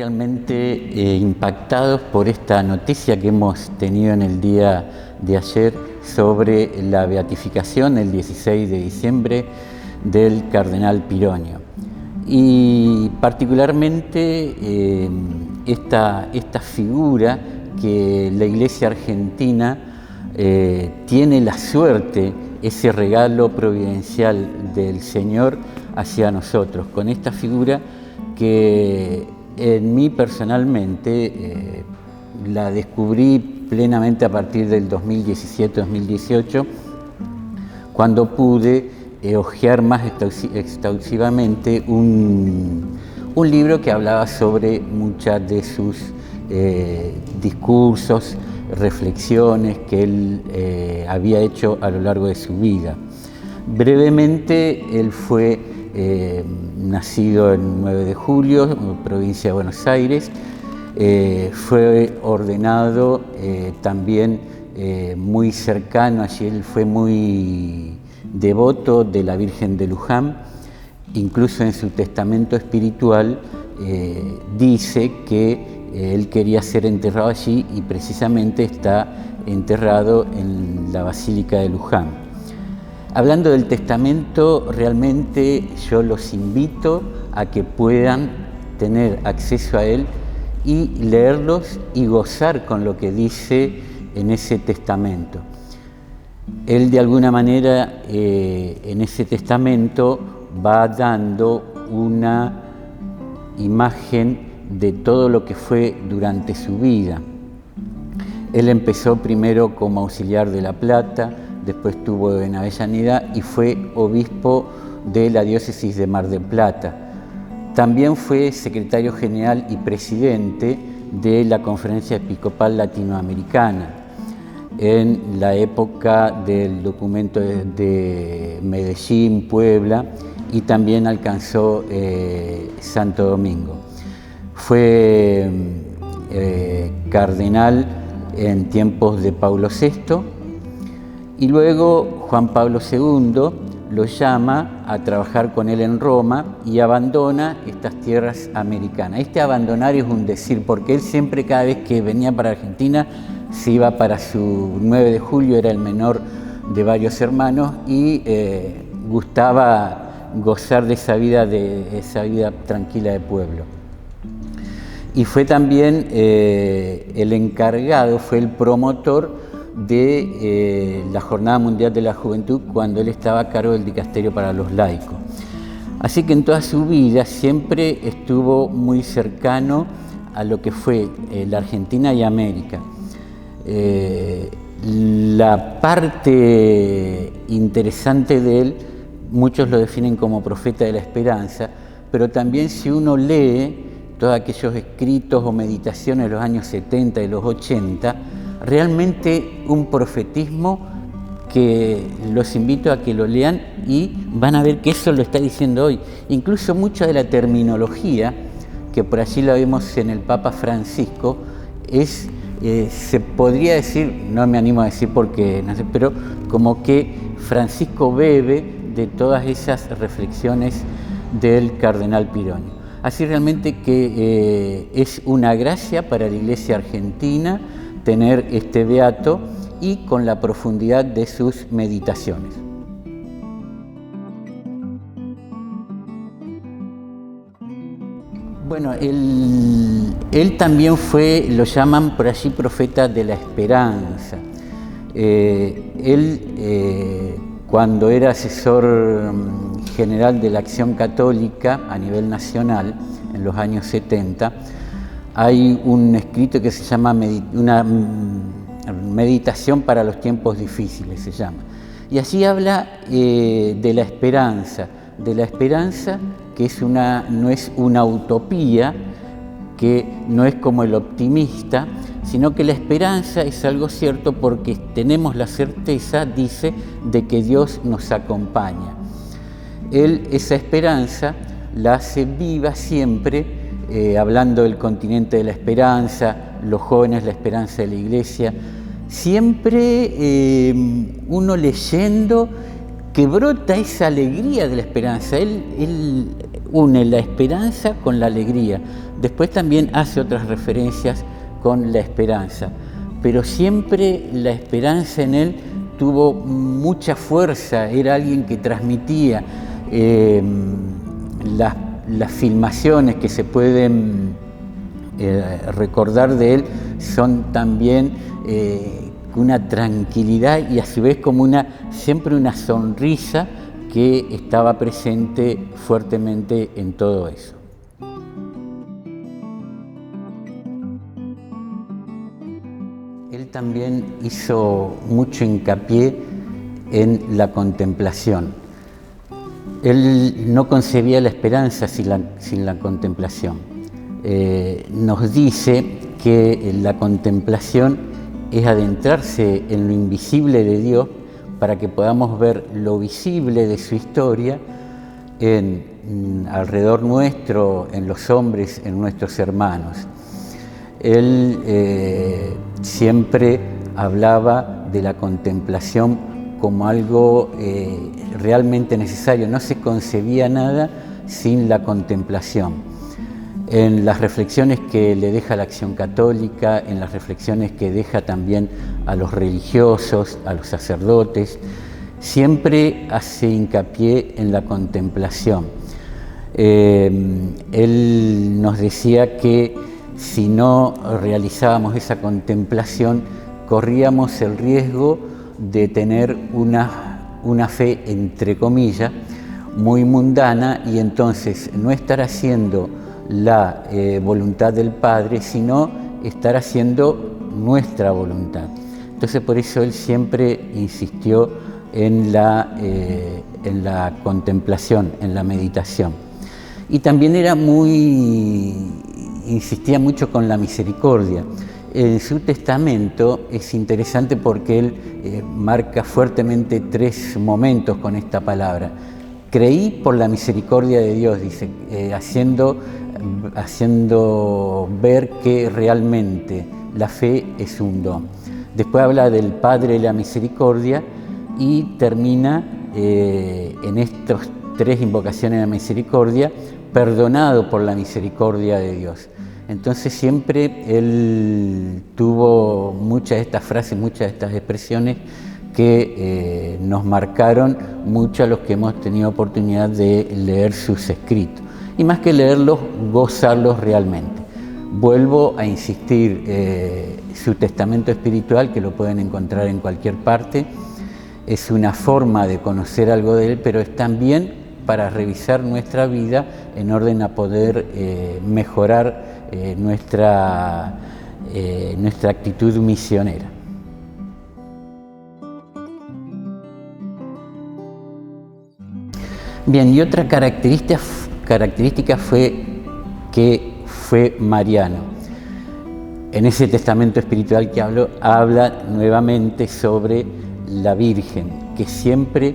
realmente impactados por esta noticia que hemos tenido en el día de ayer sobre la beatificación el 16 de diciembre del cardenal Pironio. Y particularmente esta figura que la Iglesia argentina tiene la suerte, ese regalo providencial del Señor hacia nosotros, con esta figura que en mí personalmente la descubrí plenamente a partir del 2017-2018, cuando pude hojear más exhaustivamente un libro que hablaba sobre muchas de sus discursos, reflexiones que él había hecho a lo largo de su vida. Brevemente, él fue nacido el 9 de julio, provincia de Buenos Aires. Fue ordenado también muy cercano, allí él fue muy devoto de la Virgen de Luján. Incluso en su testamento espiritual dice que él quería ser enterrado allí y precisamente está enterrado en la Basílica de Luján. Hablando del testamento, realmente yo los invito a que puedan tener acceso a él y leerlos y gozar con lo que dice en ese testamento. Él de alguna manera en ese testamento va dando una imagen de todo lo que fue durante su vida. Él empezó primero como auxiliar de La Plata, después estuvo en Avellaneda y fue obispo de la diócesis de Mar del Plata. También fue secretario general y presidente de la Conferencia Episcopal Latinoamericana en la época del documento de Medellín, Puebla, y también alcanzó Santo Domingo. Fue cardenal en tiempos de Paulo VI y luego Juan Pablo II lo llama a trabajar con él en Roma y abandona estas tierras americanas. Este abandonar es un decir, porque él siempre, cada vez que venía para Argentina, se iba para su 9 de julio, era el menor de varios hermanos y gustaba gozar de esa vida tranquila de pueblo. Y fue también el encargado, fue el promotor de la Jornada Mundial de la Juventud cuando él estaba a cargo del dicasterio para los laicos. Así que en toda su vida siempre estuvo muy cercano a lo que fue la Argentina y América. La parte interesante de él, muchos lo definen como profeta de la esperanza, pero también si uno lee todos aquellos escritos o meditaciones de los años 70 y los 80, realmente un profetismo que los invito a que lo lean y van a ver que eso lo está diciendo hoy. Incluso mucha de la terminología, que por allí la vemos en el Papa Francisco, se podría decir, no me animo a decir porque no sé, pero como que Francisco bebe de todas esas reflexiones del cardenal Pironio. Así realmente que es una gracia para la Iglesia argentina tener este beato y con la profundidad de sus meditaciones. Bueno, él también fue, lo llaman por allí profeta de la esperanza. Cuando era asesor general de la Acción Católica a nivel nacional, en los años 70, hay un escrito que se llama una meditación para los tiempos difíciles, se llama. Y allí habla de la esperanza que no es una utopía, que no es como el optimista, sino que la esperanza es algo cierto porque tenemos la certeza, dice, de que Dios nos acompaña. Él esa esperanza la hace viva siempre, hablando del continente de la esperanza, los jóvenes, la esperanza de la Iglesia, siempre uno leyendo que brota esa alegría de la esperanza. Él une la esperanza con la alegría. Después también hace otras referencias con la esperanza, pero siempre la esperanza en él tuvo mucha fuerza, era alguien que transmitía. Las filmaciones que se pueden recordar de él son también una tranquilidad y a su vez como siempre una sonrisa que estaba presente fuertemente en todo eso. Él también hizo mucho hincapié en la contemplación. Él no concebía la esperanza sin la contemplación. Nos dice que la contemplación es adentrarse en lo invisible de Dios para que podamos ver lo visible de su historia alrededor nuestro, en los hombres, en nuestros hermanos. Él siempre hablaba de la contemplación como algo realmente necesario. No se concebía nada sin la contemplación. En las reflexiones que le deja la Acción Católica, en las reflexiones que deja también a los religiosos, a los sacerdotes, siempre hace hincapié en la contemplación. Él nos decía que si no realizábamos esa contemplación, corríamos el riesgo de tener una fe, entre comillas, muy mundana y entonces no estar haciendo la voluntad del Padre, sino estar haciendo nuestra voluntad. Entonces por eso él siempre insistió en la contemplación, en la meditación. Y también insistía mucho con la misericordia. En su testamento es interesante porque él marca fuertemente 3 momentos con esta palabra. Creí por la misericordia de Dios, dice, haciendo ver que realmente la fe es un don. Después habla del Padre de la misericordia y termina en estas 3 invocaciones de la misericordia, perdonado por la misericordia de Dios. Entonces siempre él tuvo muchas de estas frases, muchas de estas expresiones que nos marcaron mucho a los que hemos tenido oportunidad de leer sus escritos. Y más que leerlos, gozarlos realmente. Vuelvo a insistir, su testamento espiritual, que lo pueden encontrar en cualquier parte, es una forma de conocer algo de él, pero es también para revisar nuestra vida en orden a poder mejorar nuestra actitud misionera. Bien, y otra característica fue que fue mariano. En ese testamento espiritual que habla nuevamente sobre la Virgen, que siempre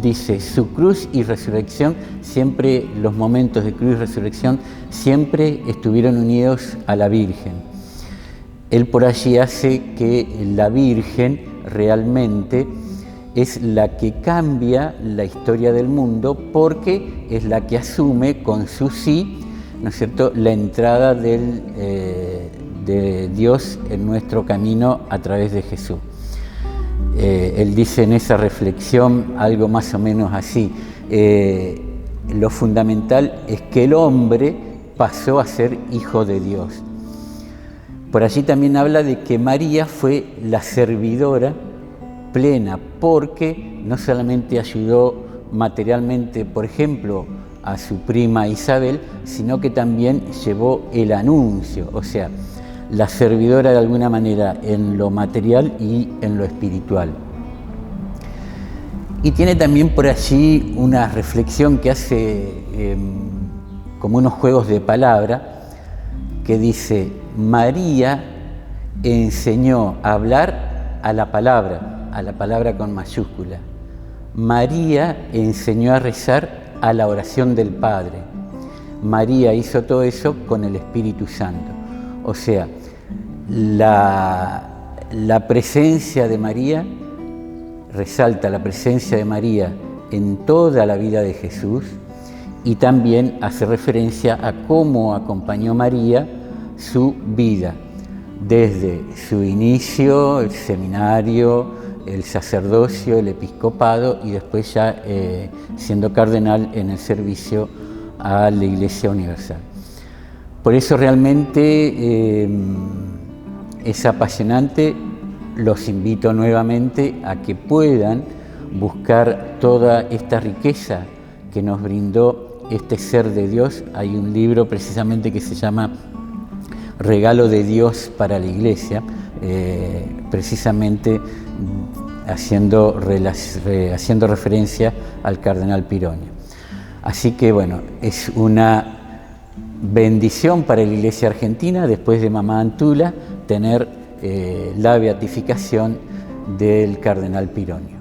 dice su cruz y resurrección, siempre los momentos de cruz y resurrección siempre estuvieron unidos a la Virgen. Él por allí hace que la Virgen realmente es la que cambia la historia del mundo porque es la que asume con su sí, ¿no es cierto?, la entrada de Dios en nuestro camino a través de Jesús. Él dice en esa reflexión algo más o menos así: lo fundamental es que el hombre pasó a ser hijo de Dios. Por allí también habla de que María fue la servidora plena, porque no solamente ayudó materialmente, por ejemplo, a su prima Isabel, sino que también llevó el anuncio, o sea, la servidora de alguna manera en lo material y en lo espiritual. Y tiene también por allí una reflexión que hace como unos juegos de palabra, que dice: María enseñó a hablar a la palabra con mayúscula. María enseñó a rezar a la oración del Padre. María hizo todo eso con el Espíritu Santo. O sea, la presencia de María, resalta la presencia de María en toda la vida de Jesús, y también hace referencia a cómo acompañó María su vida, desde su inicio, el seminario, el sacerdocio, el episcopado y después ya siendo cardenal en el servicio a la Iglesia Universal. Por eso realmente es apasionante. Los invito nuevamente a que puedan buscar toda esta riqueza que nos brindó este ser de Dios. Hay un libro precisamente que se llama Regalo de Dios para la Iglesia, precisamente haciendo referencia al cardenal Pironio. Así que bueno, es una bendición para la Iglesia argentina, después de Mamá Antula, tener la beatificación del cardenal Pironio.